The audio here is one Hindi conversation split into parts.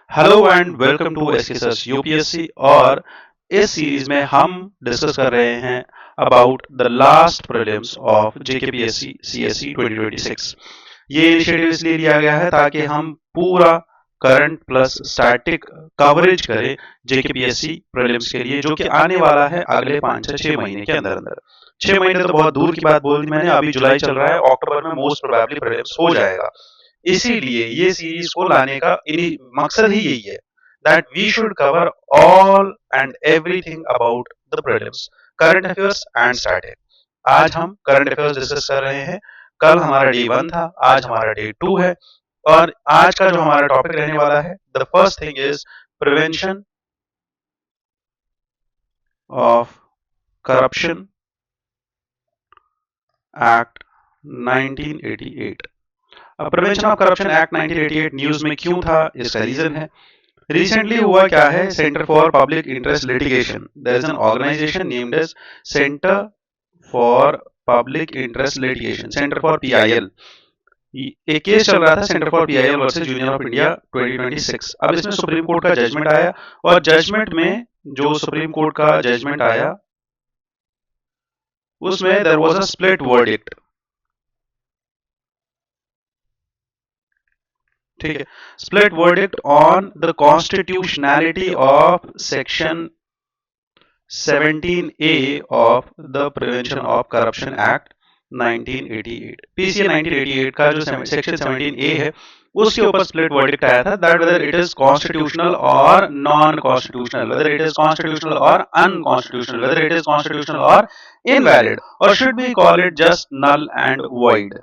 Hello and welcome to SK search UPSC. और इस सीरीज में हम डिस्कस कर रहे हैं about the last prelims of JKPSC CSC 2026। ये इनिशिएटिव इसलिए लिया गया है ताकि हम पूरा करंट प्लस स्टैटिक कवरेज करें जेकेपीएससी प्रीलिम्स के लिए, जो कि आने वाला है अगले 5 से 6 महीने के अंदर अंदर। 6 महीने तो बहुत दूर की बात बोल दी मैंने, अभी जुलाई चल रहा है, अक्टूबर में मोस्ट प्रोबेबली प्रीलिम्स हो जाएगा। इसीलिए ये सीरीज को लाने का मकसद ही यही है that we should cover all and everything about the prelims, current affairs and static. आज हम करंट अफेयर्स डिस्कस कर रहे हैं। कल हमारा डे 1 था, आज हमारा डे 2 है। और आज का जो हमारा टॉपिक रहने वाला है, the first thing is Prevention of corruption act 1988। अब prevention of corruption act 1988 news में क्यों था, इसका रीजन है रिसेंटली हुआ क्या है। Centre for Public Interest Litigation, there is an organisation named as Centre for Public Interest Litigation, Centre for PIL. एक केस चल रहा था Centre for PIL versus Union of India 2026। अब इसमें सुप्रीम कोर्ट का जजमेंट आया और जजमेंट में जो सुप्रीम कोर्ट का जजमेंट आया उसमें there was a split verdict. ठीक है, split verdict on the constitutionality of section 17A of the Prevention of Corruption Act 1988। PCA 1988 का जो सेक्शन 17A है उसके ऊपर स्प्लिट वर्डिक्ट आया था that whether it is constitutional और non constitutional, whether it is constitutional और unconstitutional, whether it is constitutional और इनवैलिड, और should be call it just null and void.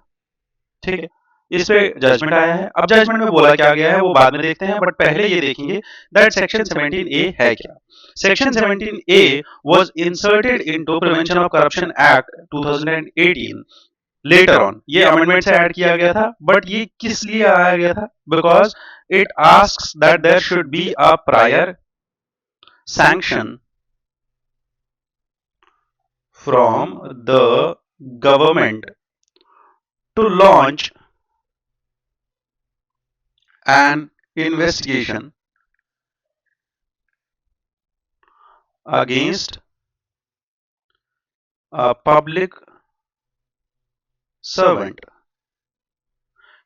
ठीक है, इस पे जजमेंट आया है। अब जजमेंट में बोला क्या गया है वो बाद में देखते हैं, बट पहले ये देखेंगे दैट सेक्शन 17A है क्या। Section 17A was inserted into Prevention of Corruption Act 2018 later on। ये अमेंडमेंट से ऐड किया गया था, बट ये किस लिए आया गया था? Because it asks that there should be a prior sanction from the government to launch an investigation against a public servant।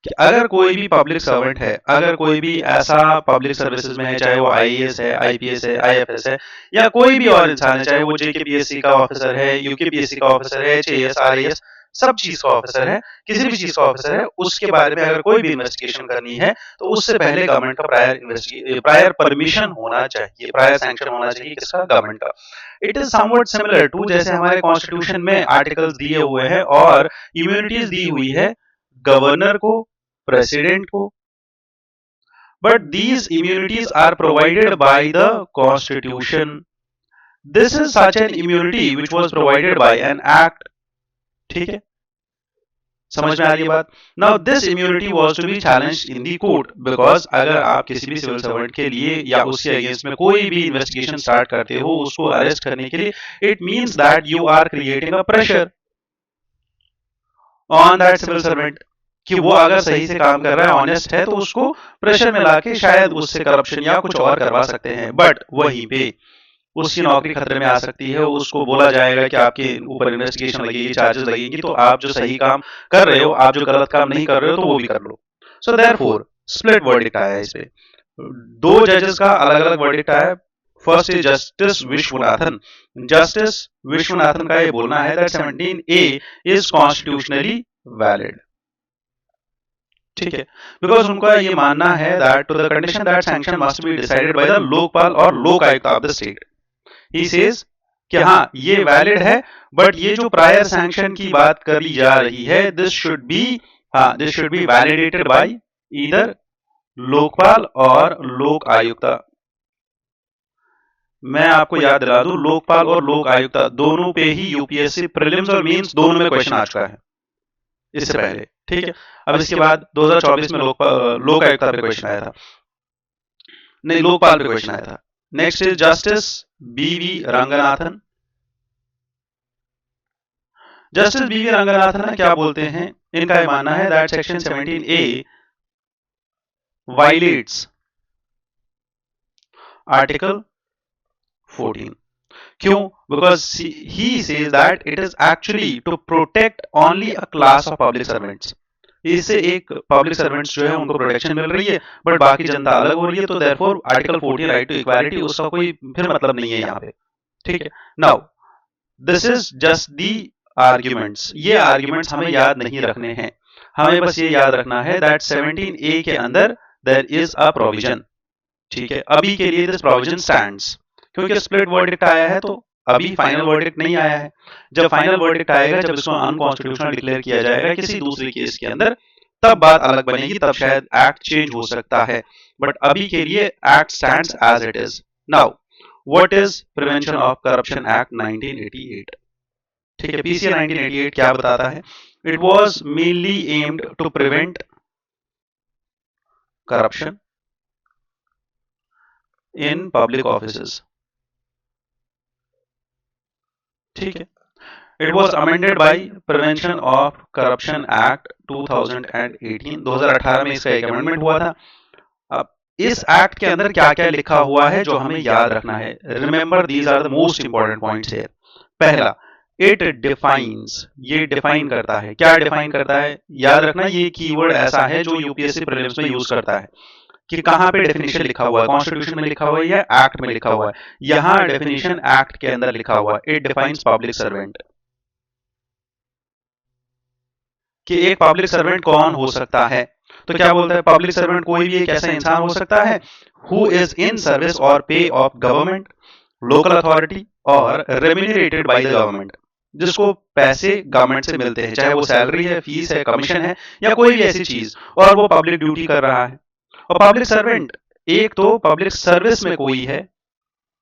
कि अगर कोई भी पब्लिक सर्वेंट है, अगर कोई भी ऐसा पब्लिक सर्विसेज में है, चाहे वो आईएएस है, आईपीएस है, आईएफएस है, या कोई भी और इंसान है, चाहे वो जेकेपीएससी का ऑफिसर है, यूकेपीएससी का ऑफिसर है, एचएएस, आरएएस, सब चीज का ऑफिसर है, किसी भी चीज का ऑफिसर है, उसके बारे में अगर कोई भी इन्वेस्टिगेशन करनी है तो उससे पहले गवर्नमेंट का प्रायर परमिशन होना चाहिए, प्रायर सैंक्शन होना चाहिए किसका? गवर्नमेंट का। It is somewhat similar to जैसे हमारे कॉन्स्टिट्यूशन में आर्टिकल्स दिए हुए हैं और इम्यूनिटीज दी हुई है गवर्नर को, प्रेसिडेंट को, but these immunities are provided by the constitution। this is such an immunity which was provided by an act। ठीक है, समझ में आ रही है बात? Now this immunity was to be challenged in the court, because अगर आप किसी भी सिविल सर्वेंट के लिए या उसके अगेंस्ट में कोई भी इन्वेस्टिगेशन स्टार्ट करते हो उसको अरेस्ट करने के लिए, it means that you are creating a pressure on that civil servant कि वो अगर सही से काम कर रहा है, ऑनेस्ट है, तो उसको प्रेशर में लाके शायद उससे करप्शन या कुछ और करवा सकते हैं। बट वहीं पे उसकी नौकरी खतरे में आ सकती है, उसको बोला जाएगा कि आपके ऊपर इन्वेस्टिगेशन लगेगी, चार्जेस लगेंगी, तो आप जो सही काम कर रहे हो, आप जो गलत काम नहीं कर रहे हो, तो वो भी कर लो। सो देयरफॉर स्प्लिट वर्डिक्ट आया है इस पे। दो जजेस का अलग अलग वर्डिक्ट आया। First is Justice Vishwanathan. Justice Vishwanathan का ये बोलना है that 17A is constitutionally valid. ठीक है, बिकॉज उनका ये मानना है that to the condition that sanction must be decided by the Lokpal और Lokayukta of the state. He says कि हाँ ये वैलिड है, बट ये जो प्रायर सैंक्शन की बात करी जा रही है, this should be validated bye either Lokpal और लोक आयुक्त। मैं आपको याद दिला दूं, लोकपाल और लोक आयुक्त दोनों पे ही यूपीएससी प्रीलिम्स और मेंस दोनों में क्वेश्चन आ चुका है इससे पहले। ठीक है, अब इसके बाद 2024 में लोक आयुक्त पे क्वेश्चन आया था, नहीं लोकपाल पे क्वेश्चन आया था। नेक्स्ट इज जस्टिस बीवी रंगनाथन। जस्टिस बीवी रंगनाथन क्या बोलते हैं, इनका ये मानना है that section 17A violets Article 14। क्यों? Because he says that it is actually to protect only a class of public servants. इससे एक पब्लिक सर्वेंट्स जो है उनको प्रोटेक्शन मिल रही है, बट बाकी जनता अलग हो रही है, तो therefore Article 14 right to equality उसका कोई फिर मतलब नहीं है यहाँ पे। ठीक है, now this is just the arguments. ये आर्ग्यूमेंट्स हमें याद नहीं रखने हैं, हमें बस ये याद रखना है दैट 17A के अंदर देयर इज अ प्रोविजन। ठीक है, अभी के लिए दिस प्रोविजन स्टैंड्स, क्योंकि स्प्लिट वर्डिक्ट आया है तो अभी फाइनल वर्डिक्ट नहीं आया है। जब फाइनल वर्डिक्ट आएगा, जब इसको अनकॉन्स्टिट्यूशनल डिक्लेयर किया जाएगा किसी दूसरे केस के अंदर, तब बात अलग बनेगी, तब शायद एक्ट चेंज हो सकता है, बट अभी के लिए act stands as it is. Now what is Prevention of corruption act 1988? ठीक है, पीसीए 1988 क्या बताता है? It was mainly aimed to prevent corruption in public offices. ठीक है, it was amended by Prevention of corruption Act 2018। 2018 में इसका एक अमेंडमेंट हुआ था। अब इस एक्ट के अंदर क्या क्या लिखा हुआ है जो हमें याद रखना है? Remember these are the most important points here. पहला, इट डिफाइंस, ये डिफाइन करता है। क्या डिफाइन करता है? याद रखना, ये कीवर्ड ऐसा है जो यूपीएससी प्रीलिम्स में यूज करता है कि कहां पे डेफिनेशन लिखा हुआ है, कॉन्स्टिट्यूशन में लिखा हुआ है या एक्ट में लिखा हुआ है। यहां डेफिनेशन एक्ट के अंदर लिखा हुआ है, इट डिफाइंस पब्लिक सर्वेंट, कि एक पब्लिक सर्वेंट कौन हो सकता है। तो क्या बोलता है? पब्लिक सर्वेंट कोई भी एक ऐसा इंसान हो सकता है हु इज इन सर्विस और पे ऑफ गवर्नमेंट, लोकल अथॉरिटी और रेम्यूनरेटेड बाय द गवर्नमेंट, जिसको पैसे गवर्नमेंट से मिलते हैं, चाहे वो सैलरी है, फीस है, कमीशन है या कोई भी ऐसी चीज, और वो पब्लिक ड्यूटी कर रहा है। और पब्लिक सर्वेंट एक तो पब्लिक सर्विस में कोई है,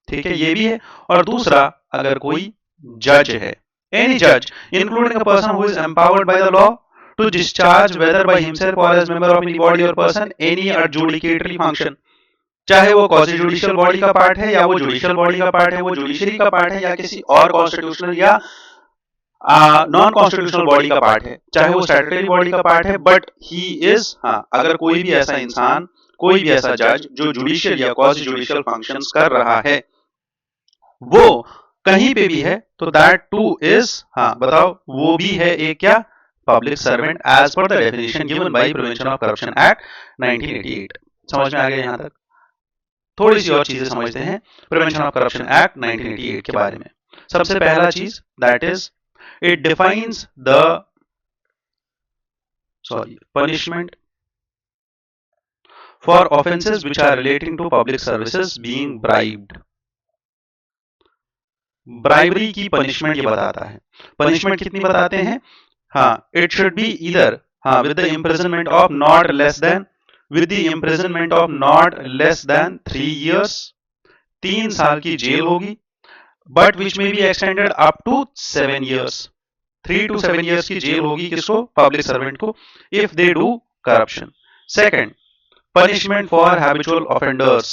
ठीक है, ये भी है, और दूसरा अगर कोई जज है, एनी जज including a person who is empowered by the law to discharge whether by himself or as member of any body or person any adjudicatory function, चाहे वो क्वासी जुडिशियल बॉडी का पार्ट है या वो जुडिशियल बॉडी का पार्ट है, वो जुडिशरी का पार्ट है या किसी और कॉन्स्टिट्यूशनल या नॉन कॉन्स्टिट्यूशनल बॉडी का पार्ट है, चाहे वो स्टैट्यूटरी बॉडी का पार्ट है, बट ही इज, अगर कोई भी ऐसा इंसान, कोई भी ऐसा जज जो जुडिशियल या क्वासी जुडिशियल फंक्शंस कर रहा है, वो कहीं पे भी है, तो दैट टू इज, बताओ, वो भी है एक क्या? Public servant as per the definition given by Prevention of corruption act 1988। समझ में आ गया यहां तक? थोड़ी सी और चीजें समझते हैं प्रिवेंशन ऑफ करप्शन एक्ट 1988 के बारे में। सबसे पहला चीज that is it defines the punishment for offenses which are relating to public services being bribed। Bribery की पनिशमेंट ये बताता है। पनिशमेंट कितनी बताते हैं? It should be either with the imprisonment of not less than, with the imprisonment of not less than 3 years, 3 साल की जेल होगी, but which may be extended up to 7 years, 3 to 7 years की जेल होगी किसको? पब्लिक सर्वेंट को, if they do corruption. Second, punishment for habitual offenders.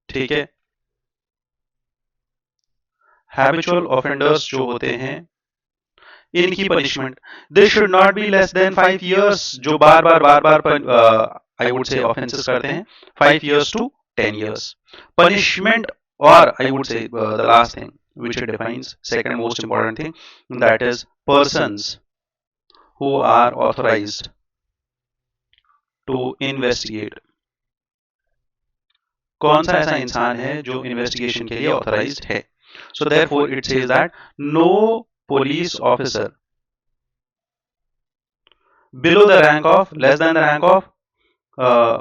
ठीक है, हैबिचुअल ऑफेंडर्स जो होते हैं, इनकी punishment they should not be less than 5 years, जो बार बार आई वुड से ऑफेंसेस करते हैं, 5 years to 10 years। पनिशमेंट, और I would say the last thing which it defines, second most important thing, that is persons who are authorized to investigate। कौन सा ऐसा इंसान है जो इन्वेस्टिगेशन के लिए ऑथराइज्ड है? So therefore it says that no police officer below the rank of, less than the rank of,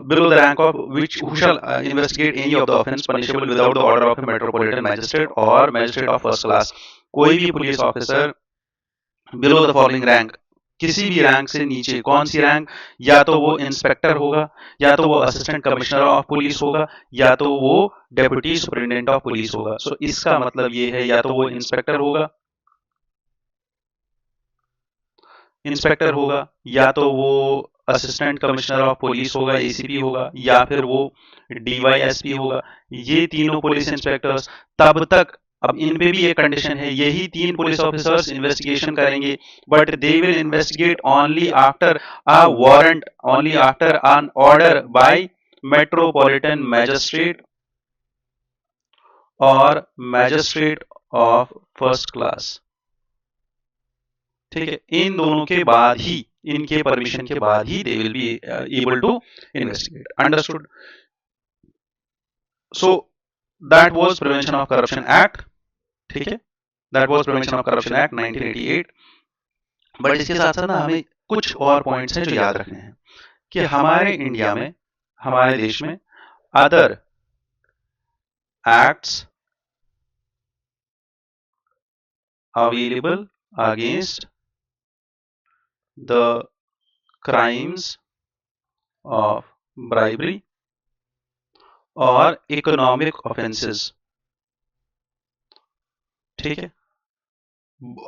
below the rank of which who shall investigate any of the offence punishable without the order of a metropolitan magistrate or magistrate of first class। कोई भी police officer below the following rank, किसी भी रैंक से नीचे, कौन सी रैंक? या तो वो इंस्पेक्टर होगा, या तो वो असिस्टेंट कमिश्नर ऑफ पुलिस होगा, या तो वो डेप्यूटी सुपरिटेंडेंट ऑफ पुलिस होगा। सो इसका मतलब ये है, या तो वो इंस्पेक्टर होगा, या तो वो असिस्टेंट कमिश्नर ऑफ पुलिस होगा, एसीपी होगा, या फिर वो डीवाईएसपी होगा। ये तीनों पुलिस इंस्पेक्टर्स तब तक, अब इन पे भी एक कंडीशन है, यही 3 पुलिस ऑफिसर्स इन्वेस्टिगेशन करेंगे, but they will investigate only after a warrant, only after an order by metropolitan magistrate और मैजिस्ट्रेट ऑफ फर्स्ट क्लास। ठीक है, इन दोनों के बाद ही, इनके परमिशन के बाद ही they will be able to investigate. Understood? So that was prevention of corruption act. ठीक है, that was prevention of corruption act 1988। But इसके साथ साथ ना हमें कुछ और पॉइंट्स हैं जो याद रखने हैं कि हमारे इंडिया में, हमारे देश में other acts available against the crimes of bribery और इकोनॉमिक ऑफेंसेस। ठीक है,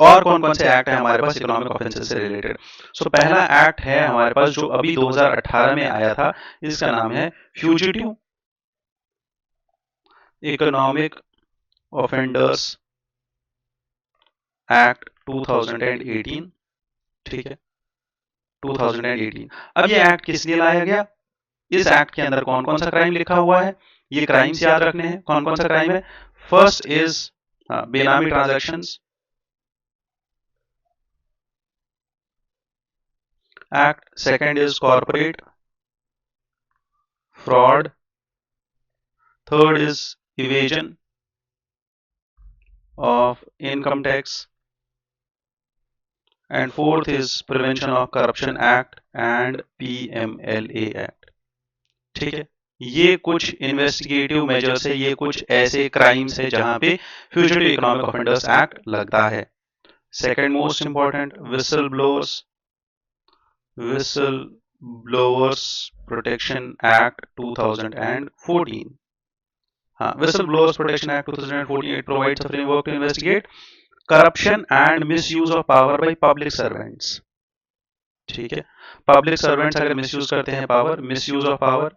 और कौन कौन से एक्ट है हमारे पास इकोनॉमिक ऑफेंसेस से रिलेटेड? सो पहला एक्ट है हमारे पास जो अभी 2018 में आया था, इसका नाम है फ्यूजिटिव इकोनॉमिक ऑफेंडर्स एक्ट 2018। ठीक है, 2018। अब ये एक्ट किस लिए लाया गया? इस एक्ट के अंदर कौन कौन सा क्राइम लिखा हुआ है, ये क्राइम्स याद रखने हैं। कौन कौन सा क्राइम है? फर्स्ट इज बेनामी transactions act, second is corporate fraud, third is evasion of income tax, and fourth is Prevention of corruption act and PMLA act. ठीक है, ये कुछ इन्वेस्टिगेटिव मेजर्स है, ये कुछ ऐसे क्राइम्स है जहां पे फ्यूजिटिव इकोनॉमिक ऑफेंडर्स एक्ट लगता है। Second most important, Whistle blowers protection act 2014। हाँ, विसल blowers protection act 2014 it provides a framework to investigate corruption and misuse of power by public servants. ठीक है, पब्लिक सर्वेंट्स अगर मिसयूज करते हैं पावर, मिसयूज ऑफ पावर,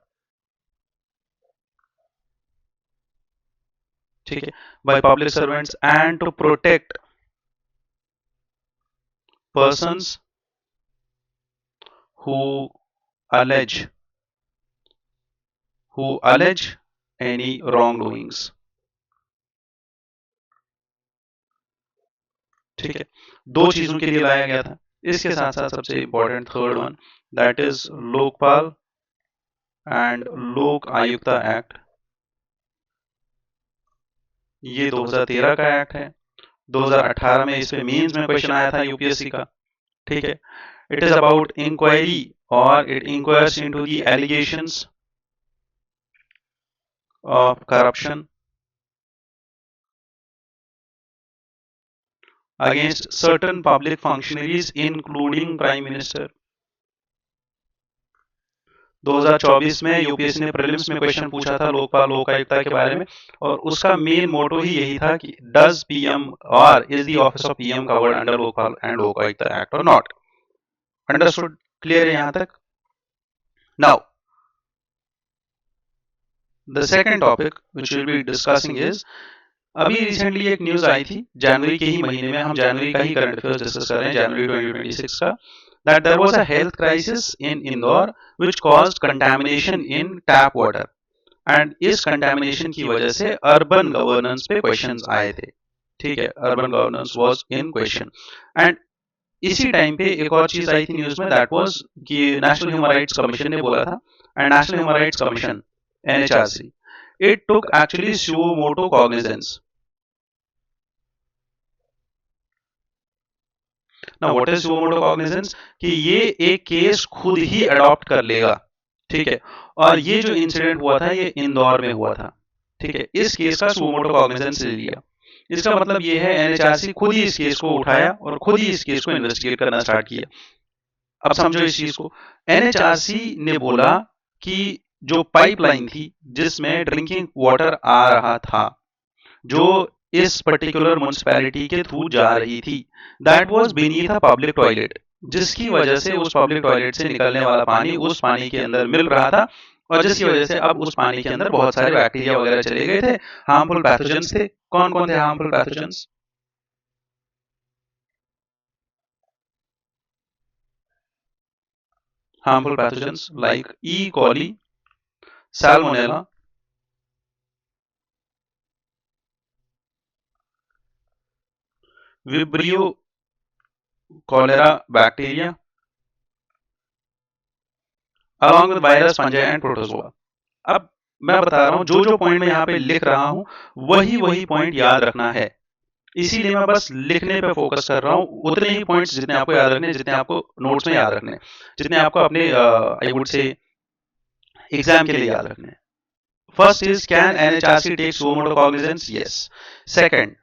ठीक है, by public servants and to protect persons who allege any wrongdoings। ठीक है, दो चीजों के लिए लाया गया था। इसके साथ साथ सबसे important third one, that is Lokpal and Lokayukta act. ये 2013 का एक्ट है। 2018 में इस पे मेंस में क्वेश्चन आया था यूपीएससी का। ठीक है, इट इज अबाउट इंक्वायरी और it enquires into the allegations of corruption against certain public functionaries including Prime Minister। 2024 में यूपीएससी ने प्रीलिम्स में क्वेश्चन पूछा था लोकपाल लोक आयुक्ता के बारे में, और उसका मेन मोटो ही यही था कि डज पीएम और is the office of PM covered under Lokpal and Lokayukta act और नॉट। अंडरस्टूड? क्लियर है यहां तक? Now the second topic which we will be discussing is, अभी रिसेंटली एक न्यूज आई थी जनवरी के ही महीने में, हम जनवरी का ही करंट अफेयर्स डिस्कस कर रहे हैं, जनवरी 2026 का, that there was a health crisis in Indore which caused contamination in tap water, and इस कंटेमिनेशन की वजह से अर्बन गवर्नेंस पे क्वेश्चंस आए थे। ठीक है, urban governance was in question, and इसी टाइम पे एक और चीज आई थी न्यूज में, दैट वाज कि नेशनल ह्यूमन राइट्स कमीशन ने बोला था, and national human rights commission NHRC, it took actually suo motu cognizance। ना what is suo motu cognizance? कि ये एक केस खुद ही अडॉप्ट कर लेगा। ठीक है, और ये जो इंसिडेंट हुआ था ये इंदौर में हुआ था। ठीक है, इस केस का suo motu cognizance ले लिया। इसका मतलब ये है एनएचआरसी खुद ही इस केस को उठाया और खुद ही इस केस को इन्वेस्टिगेट करना स्टार्ट किया। अब समझो इस चीज को, एनएचआरसी ने बोला कि जो पाइपलाइन थी जिसमें ड्रिंकिंग वाटर आ रहा था, जो इस पर्टिकुलर म्युनिसिपैलिटी के थ्रू जा रही थी, that was beneath a public toilet, जिसकी वजह से उस पब्लिक टॉयलेट से निकलने वाला पानी उस पानी के अंदर मिल रहा था, और जिसकी वजह से अब उस पानी के अंदर बहुत सारे बैक्टीरिया वगैरह चले गए थे, हार्मफुल पैथोजेंस थे। कौन कौन थे harmful pathogens? Harmful pathogens like E coli, salmonella, vibrio cholerae bacteria along with virus fungi and protozoa. अब मैं बता रहा हूं जो जो पॉइंट मैं यहाँ पे लिख रहा हूं वही वही पॉइंट याद रखना है, इसीलिए मैं बस लिखने पे फोकस कर रहा हूँ। उतने ही पॉइंट्स जितने आपको याद रखने, जितने आपको नोट्स में याद रखने, जितने आपको अपने आई वुड से एग्जाम के लिए याद रखने। First is can NHRC take suo cognizance? Yes. Second,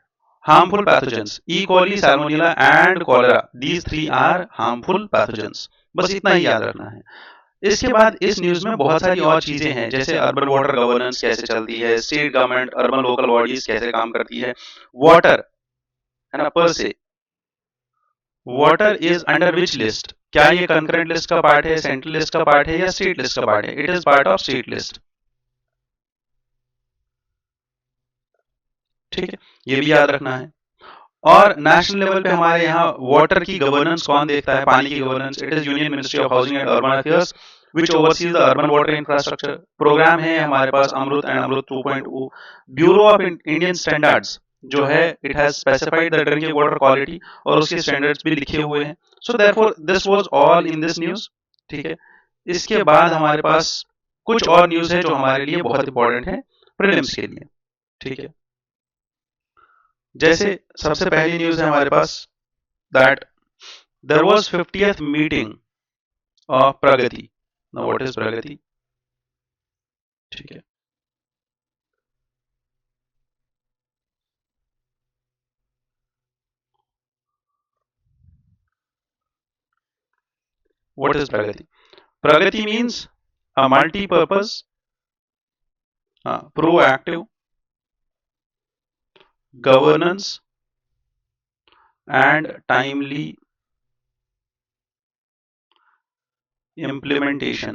harmful pathogens E. coli, salmonella and cholera, these three are harmful pathogens। बस इतना ही याद रखना है। इसके बाद इस न्यूज में बहुत सारी और चीजें हैं, जैसे अर्बन वाटर गवर्नेंस कैसे चलती है, state government urban local bodies कैसे काम करती है, वाटर है ना पर से, water is under which list, क्या ये कंकरेंट लिस्ट का पार्ट है, सेंट्रल लिस्ट का पार्ट है या स्टेट लिस्ट का पार्ट है? It is part of state list. ठीक है, ये भी याद रखना है। और नेशनल लेवल पे हमारे यहाँ वाटर की गवर्नेंस कौन देखता है, पानी की governance? It is union ministry of housing and urban affairs which overseas the urban water infrastructure. Programme है हमारे पास Amrut and Amrut 2.0। Bureau of Indian standards जो है, it has specified the drinking water quality और उसके स्टैंडर्ड्स भी लिखे हुए हैं। So therefore this was all in this news. ठीक है, इसके बाद हमारे पास कुछ और न्यूज है जो हमारे लिए बहुत इंपॉर्टेंट है प्रीलिम्स के लिए। ठीक है, जैसे सबसे पहली न्यूज है हमारे पास that there was 50th meeting of Pragati. Now what is Pragati? ठीक है, what is Pragati? Pragati means a multipurpose proactive governance and timely implementation।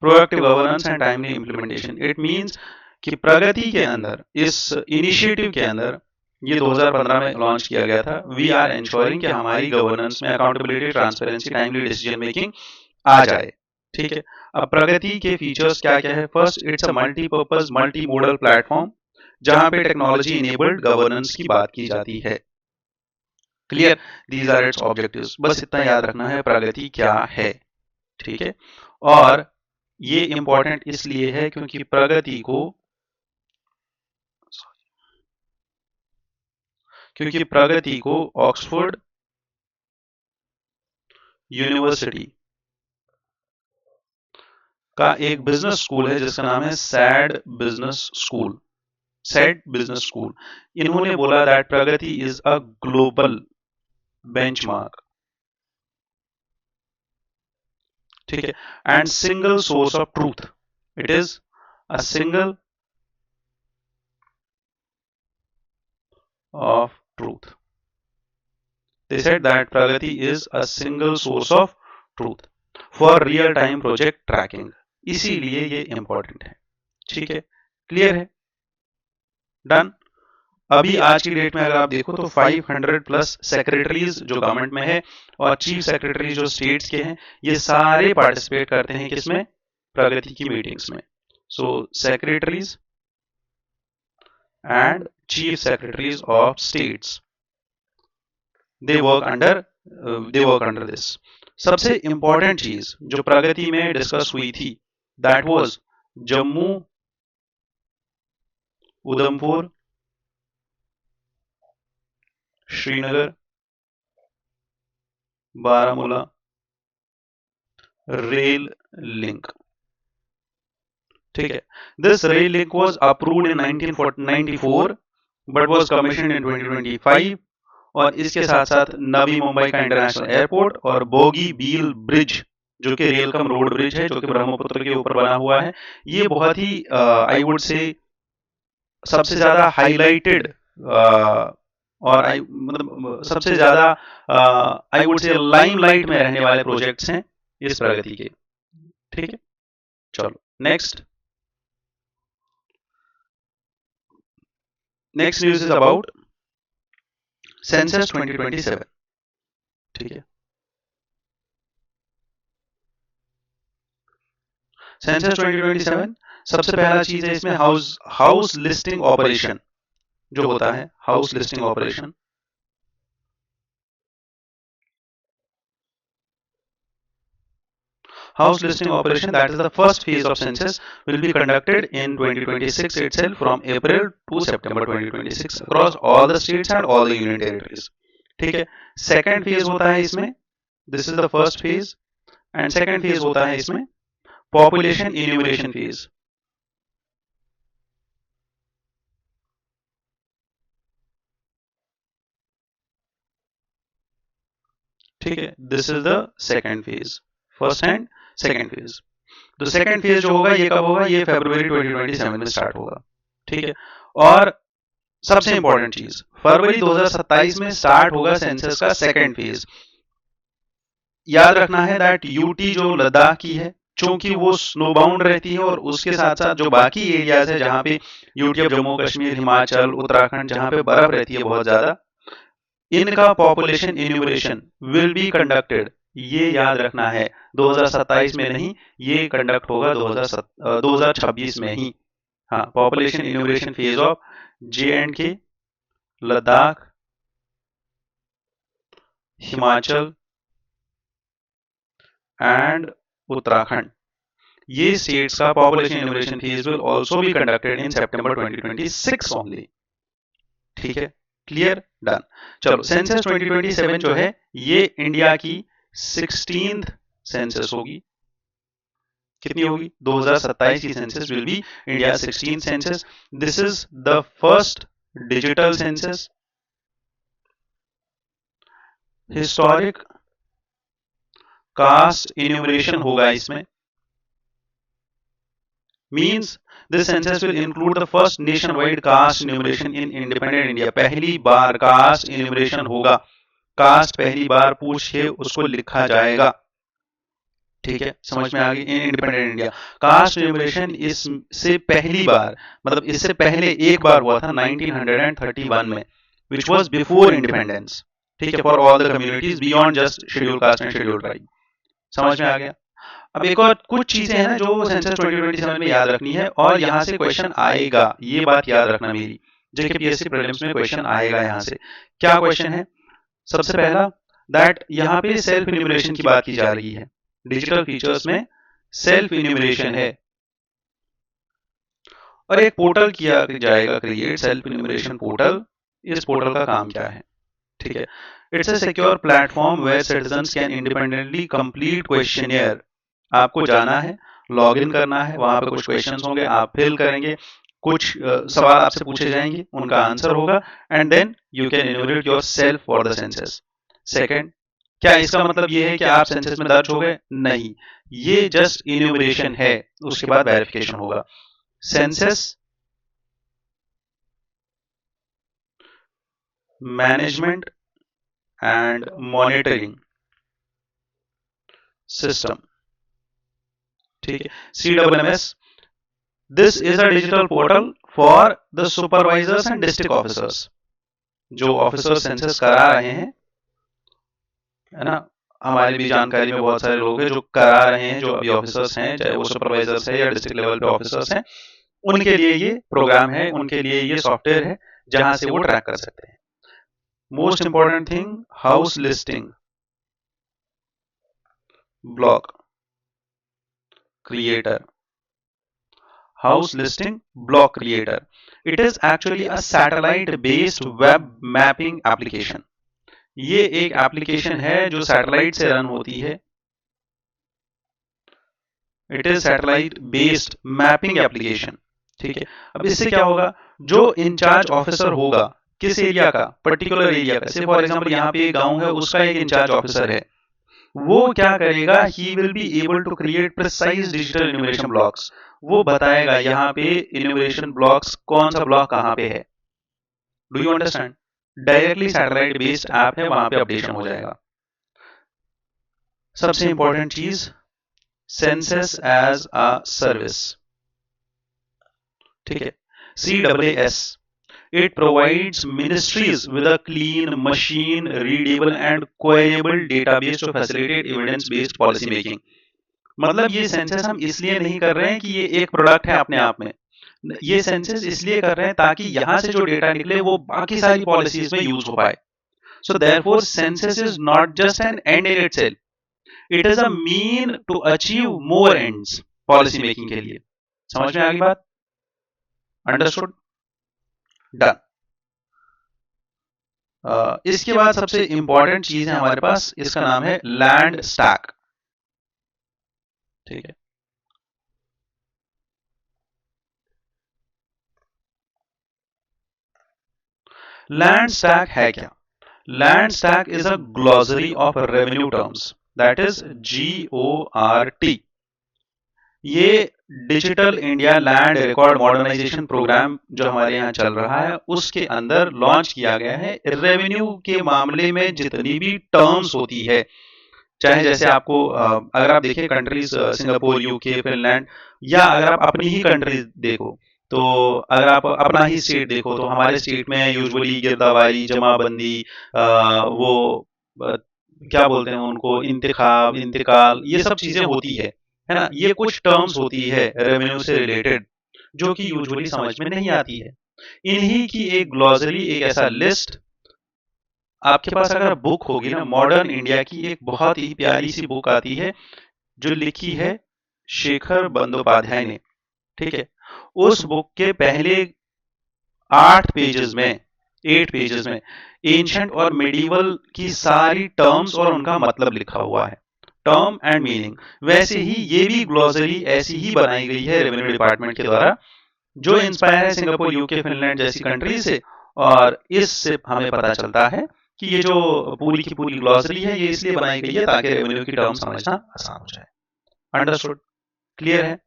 Proactive governance and timely implementation, it means कि प्रगति के अंदर, इस इनिशिएटिव के अंदर, ये 2015 में लॉन्च किया गया था। वी आर एंश्योरिंग कि हमारी गवर्नेंस में accountability, transparency, timely decision making आ जाए। ठीक है, अब प्रगति के फीचर्स क्या क्या है? First, it's a multipurpose multi modal platform जहां पे टेक्नोलॉजी इनेबल्ड गवर्नेंस की बात की जाती है। Clear, these are its objectives. बस इतना याद रखना है प्रगति क्या है। ठीक है, और ये इंपॉर्टेंट इसलिए है क्योंकि प्रगति को ऑक्सफोर्ड यूनिवर्सिटी का एक बिजनेस स्कूल है जिसका नाम है sad business school. Sad business school, इन्होंने बोला that Pragati is a global benchmark. ठीक है, and single source of truth, it is a single of truth। They said that Pragati is a single source of truth for real time project tracking, इसीलिए ये इंपॉर्टेंट है। ठीक है, क्लियर है, डन। अभी आज की डेट में अगर आप देखो तो 500 प्लस सेक्रेटरीज जो गवर्नमेंट में है और चीफ सेक्रेटरी जो स्टेट्स के हैं, ये सारे पार्टिसिपेट करते हैं किसमें? प्रगति की मीटिंग्स में। So secretaries and chief secretaries of states, they work under this। सबसे इंपॉर्टेंट चीज जो प्रगति में डिस्कस हुई थी, that was Jammu, Udhampur, Srinagar, Baramulla rail link. ठीक है, this rail link was approved in 1994 but was commissioned in 2025। और इसके साथ साथ नवी मुंबई का इंटरनेशनल एयरपोर्ट और बोगी बील ब्रिज जो कि रेल कम रोड ब्रिज है, जो कि ब्रह्मपुत्र के ऊपर बना हुआ है, ये बहुत ही आई वुड से सबसे ज्यादा हाईलाइटेड और मतलब सबसे ज्यादा आई वुड से लाइमलाइट में रहने वाले प्रोजेक्ट्स हैं इस प्रगति के। ठीक है, चलो next news is about census 2027। ठीक है, सेंसस 2027 सबसे पहला चीज है इसमें हाउस लिस्टिंग ऑपरेशन जो होता है, house listing operation. House listing operation, that is the first phase of census, will be conducted in 2026 itself from April to September 2026 across all the states and all the union territories. ठीक है. Second phase होता है इसमें, this is the first phase, and second phase होता है इसमें population enumeration phase. ठीक है. This is the second phase, first and second phase. तो सेकंड फेज जो होगा ये कब होगा? ये फरवरी 2027 में स्टार्ट होगा. ठीक है. और सबसे इंपॉर्टेंट चीज, फरवरी 2027 में स्टार्ट होगा सेंसस का सेकंड फेज. याद रखना है दैट यूटी जो लद्दाख की है, चूंकि वो स्नो बाउंड रहती है और उसके साथ साथ जो बाकी एरियाज है जहां पे यूटी ऑफ जम्मू कश्मीर, हिमाचल, उत्तराखंड, जहां पे बर्फ रहती है बहुत ज्यादा, इनका population enumeration will be conducted. ये याद रखना है 2027 में नहीं, ये कंडक्ट होगा 2026 में ही. हाँ, population enumeration phase of J&K, Ladakh, Himachal and Uttarakhand, ये स्टेट्स का population enumeration phase will also be conducted in September 2026 only. ठीक है, क्लियर, डन. चलो, सेंसस 2027 जो है ये इंडिया की 16th सेंसस होगी. कितनी होगी? 2027 की census will be India 16th census. This is the first digital census. Historic caste enumeration होगा इसमें. Means this census will include the first nationwide caste enumeration in independent India. पहली बार कास्ट enumeration होगा. कास्ट पहली बार पूछ के उसको लिखा जाएगा. ठीक है, समझ में आ गई. In independent India caste enumeration इससे पहली बार, मतलब इससे पहले एक बार हुआ था 1931 में, which was before independence. ठीक है, for all the communities beyond just scheduled caste and scheduled tribe. समझ में आ गया. अब एक और कुछ चीजें हैं ना जो सेंसस 2027 में याद रखनी है, और यहां से क्वेश्चन आएगा. ये बात याद रखना मेरी, जेके पीएससी प्रीलिम्स में क्वेश्चन आएगा यहां से. क्या क्वेश्चन है? सबसे पहला, दैट यहां पे सेल्फ इन्यूमरेशन की बात की जा रही है. डिजिटल फीचर्स में सेल्फ इन्यूमरेशन है और एक पोर्टल किया जाएगा क्रिएट, सेल्फ इन्यूमरेशन पोर्टल. इस पोर्टल का काम क्या है? ठीक है, it's a secure platform where citizens can independently complete questionnaire. आपको जाना है, लॉग इन करना है, वहां पे कुछ क्वेश्चंस होंगे, आप फिल करेंगे, कुछ सवाल आपसे पूछे जाएंगे, उनका आंसर होगा, and then you can enumerate yourself for the census. Second, क्या इसका मतलब ये है कि आप सेंसस में दर्ज हो गए? नहीं, ये जस्ट इन्यूमरेशन है, उसके बाद वेरिफिकेशन होगा. Census management and monitoring system. ठीक है, CWMS. This is a digital portal for the supervisors and district officers. जो ऑफिसर सेंसस करा रहे हैं, है ना, हमारी भी जानकारी में बहुत सारे लोग हैं जो करा रहे हैं, जो अभी ऑफिसर्स हैं, चाहे वो सुपरवाइजर्स है या डिस्ट्रिक्ट लेवल पे ऑफिसर्स हैं, उनके लिए ये प्रोग्राम है, उनके लिए ये सॉफ्टवेयर है जहां से वो ट्रैक कर सकते हैं. Most important thing, house listing block creator. House listing block creator. It is actually a satellite based web mapping application. ये एक एप्लीकेशन है जो सैटेलाइट से रन होती है. It is satellite based mapping application. ठीक है, अब इससे क्या होगा? जो इंचार्ज ऑफिसर होगा किस एरिया का, पर्टिकुलर एरिया का, जैसे फॉर एग्जांपल यहाँ पे एक गांव है, उसका एक इंचार्ज ऑफिसर है, वो क्या करेगा? He will be able to create precise digital enumeration blocks. वो बताएगा यहाँ पे इन्यूमरेशन ब्लॉक्स कौन सा ब्लॉक कहाँ पे है. Do you understand? Directly satellite based app है, वहां पे अपडेशन हो जाएगा. सबसे इंपॉर्टेंट चीज, सेंसस एज अ सर्विस. ठीक है, CAAS. It provides ministries with a clean, machine readable and queryable database to facilitate evidence-based policy making. मतलब ये सेंसस हम इसलिए नहीं कर रहे हैं कि ये एक प्रोडक्ट है अपने आप में. ये सेंसस इसलिए कर रहे हैं ताकि यहां से जो डेटा निकले वो बाकी सारी पॉलिसीज में यूज हो पाए. So therefore, census is not just an end in itself. It is a mean to achieve more ends policy making के लिए। समझ में आ गई बात? अंडरस्टूड? डन। इसके बाद सबसे इंपॉर्टेंट चीज है हमारे पास, इसका नाम है लैंड स्टैक। ठीक है, लैंड स्टैक है क्या? Land stack is a glossary of revenue terms, that is GORT। ये digital India land record modernisation programme जो हमारे यहाँ चल रहा है उसके अंदर लॉन्च किया गया है। रेवेन्यू के मामले में जितनी भी टर्म्स होती है, चाहे जैसे आपको अगर आप देखिए कंट्रीज सिंगापुर, यूके, फिनलैंड, या अगर आप अपनी ही कंट्रीज देखो, तो अगर आप अपना ही स्टेट देखो तो हमारे स्टेट में यूजुअली गिरदावरी, जमाबंदी, वो अ, क्या बोलते हैं उनको, इंतखाब, इंतकाल, ये सब चीजें होती है ना। ये कुछ टर्म्स होती है रेवेन्यू से रिलेटेड जो कि यूजुअली समझ में नहीं आती है। इन्हीं की एक ग्लॉसरी, एक ऐसा लिस्ट आपके पास अगर बुक होगी ना, मॉडर्न इंडिया की एक बहुत ही प्यारी सी बुक आती है जो लिखी है शेखर बंदोपाध्याय ने। ठीक है, उस बुक के पहले 8 पेजेस में एंशंट और मेडिवल की सारी टर्म्स और उनका मतलब लिखा हुआ है, टर्म एंड मीनिंग। वैसे ही ये भी ग्लॉसरी ऐसी ही बनाई गई है रेवेन्यू डिपार्टमेंट के द्वारा, जो इंस्पायर है सिंगापुर, यूके, फिनलैंड जैसी कंट्री से। और इससे हमें पता चलता है कि ये जो पूरी की पूरी ग्लॉसरी है ये इसलिए बनाई गई है ताकि रेवेन्यू की टर्म समझना आसान हो जाए। अंडरस्टूड? क्लियर है?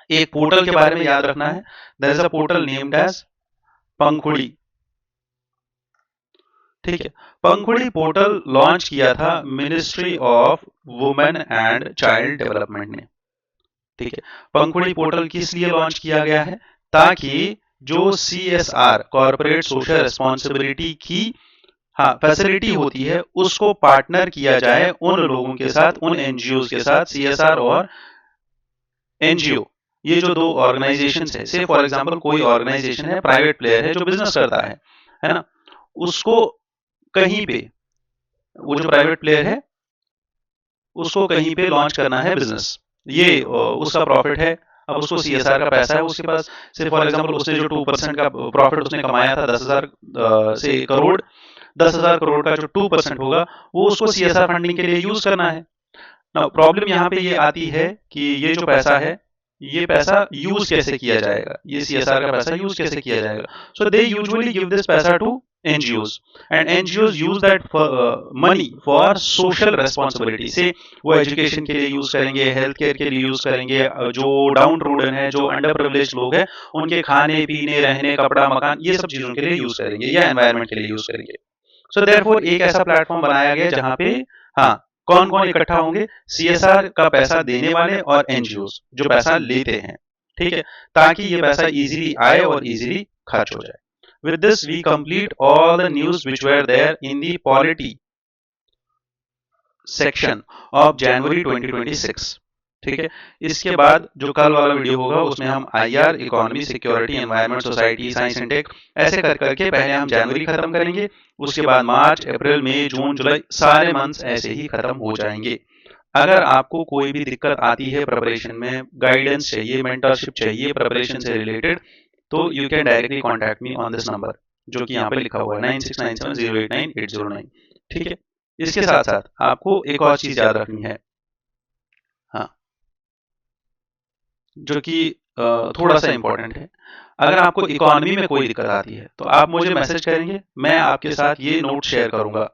एक पोर्टल के बारे में याद रखना है, there is a portal named as Pankhudi. ठीक है, पंखुड़ी पोर्टल लॉन्च किया था ministry of women and child development ने। ठीक है, पंखुड़ी पोर्टल किस लिए लॉन्च किया गया है? ताकि जो CSR, कॉर्पोरेट सोशल रिस्पॉन्सिबिलिटी की फैसिलिटी होती है उसको पार्टनर किया जाए उन लोगों के साथ, उन NGOs के साथ। CSR और NGO, ये जो दो ऑर्गेनाइजेशन है, से फॉर एग्जाम्पल कोई ऑर्गेनाइजेशन है, प्राइवेट प्लेयर है जो बिजनेस करता है ना, उसको कहीं पे, वो जो प्राइवेट प्लेयर है उसको कहीं पे लॉन्च करना है बिजनेस, ये उसका प्रॉफिट है। अब उसको CSR का पैसा है उसके पास, से फॉर एग्जाम्पल उससे जो 2% का प्रॉफिट उसने कमाया था 10,000 से करोड़, 10,000 करोड़ का जो 2% होगा वो उसको CSR फंडिंग के लिए यूज करना है। ना प्रॉब्लम यहाँ पे ये आती है कि ये जो पैसा है, ये पैसा यूज कैसे किया जाएगा, ये CSR का पैसा यूज कैसे किया जाएगा। So they usually give this पैसा to NGOs, and NGOs use that money for social responsibility. से वो एजुकेशन के लिए यूज करेंगे, हेल्थ केयर के लिए यूज करेंगे, जो डाउन रोडन है, जो अंडर प्रिविलेज लोग हैं, उनके खाने पीने, रहने, कपड़ा, मकान, ये सब चीजों के लिए यूज करेंगे, या एनवायरमेंट के लिए यूज करेंगे। सो देयरफॉर एक ऐसा प्लेटफॉर्म बनाया गया जहां पे हाँ कौन कौन इकट्ठा होंगे, CSR का पैसा देने वाले और NGOs जो पैसा लेते हैं। ठीक है, ताकि ये पैसा इजीली आए और इजीली खर्च हो जाए। With this we complete all the news which were there in the polity section of January 2026। ठीक है, इसके बाद जो कल वाला वीडियो होगा उसमें हम IR, economy, security, environment, society, science and tech, ऐसे कर करके पहले हम जनवरी खत्म करेंगे, उसके बाद मार्च, अप्रैल, मई, जून, जुलाई, सारे मंथ्स ऐसे ही खत्म हो जाएंगे। अगर आपको कोई भी दिक्कत आती है प्रिपरेशन में, गाइडेंस चाहिए, मेंटरशिप चाहिए प्रिपरेशन से रिलेटेड, तो you can directly contact me on this number जो कि यहाँ पे लिखा हुआ है 9697089809। ठीक है, इसके साथ साथ आपको एक और चीज याद रखनी है, हाँ, जो कि थोड़ा सा इंपॉर्टेंट है। अगर आपको इकोनॉमी में कोई दिक्कत आती है तो आप मुझे मैसेज करेंगे, मैं आपके साथ ये नोट शेयर करूंगा।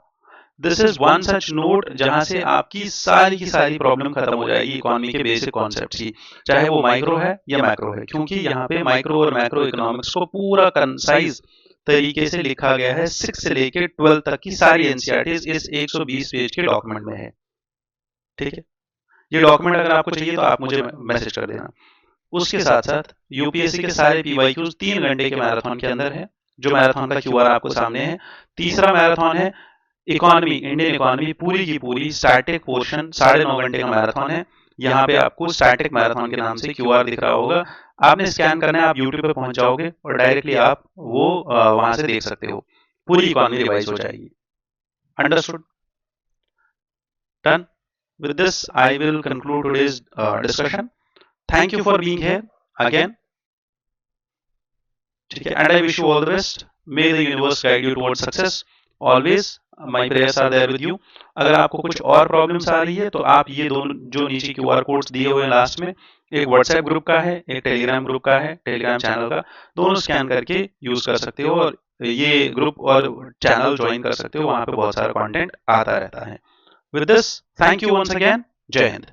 This is one such note जहां से आपकी सारी की सारी प्रॉब्लम खत्म हो जाएगी इकोनॉमी के बेसिक कॉन्सेप्ट की, चाहे वो माइक्रो है या मैक्रो है, क्योंकि यहाँ पे माइक्रो और मैक्रो इकोनॉमिक्स को पूरा कंसाइज तरीके से लिखा गया है। 6 से लेके 12 तक की सारी NCERTs इस 120 पेज के डॉक्यूमेंट में है। ठीक है, ये डॉक्यूमेंट अगर आपको चाहिए तो आप मुझे मैसेज कर देना। उसके साथ साथ UPSC के सारे PYQs 3 घंटे के मैराथन के अंदर है, जो मैराथन का QR आपको सामने है। तीसरा मैराथन है इकोनॉमी, इंडियन इकोनॉमी पूरी की पूरी स्टैटिक पोर्शन, 9.5 घंटे का मैराथन है। यहाँ पे आपको स्टैटिक मैराथन के नाम से QR दिख रहा होगा, आपने स्कैन करना है, आप YouTube पे पहुंच जाओगे और डायरेक्टली आप वो वहां से देख सकते हो, पूरी इकोनॉमी रिवाइज हो जाएगी। Understood? Done? with this I will conclude today's discussion. Thank you for being here again. ठीक है, and I wish you all the best. May the universe guide you towards success. Always my prayers are there with you. अगर आपको कुछ और प्रॉब्लम्स आ रही है तो आप ये दोनों जो नीचे QR कोड्स दिए हुए हैं लास्ट में, एक व्हाट्सएप ग्रुप का है, एक टेलीग्राम ग्रुप का है, टेलीग्राम चैनल का, दोनों स्कैन करके यूज कर सकते हो और ये ग्रुप और चैनल ज्वाइन कर सकते हो. वहां पे बहुत सारा कंटेंट आता रहता है. With this, thank you once again. जय हिंद.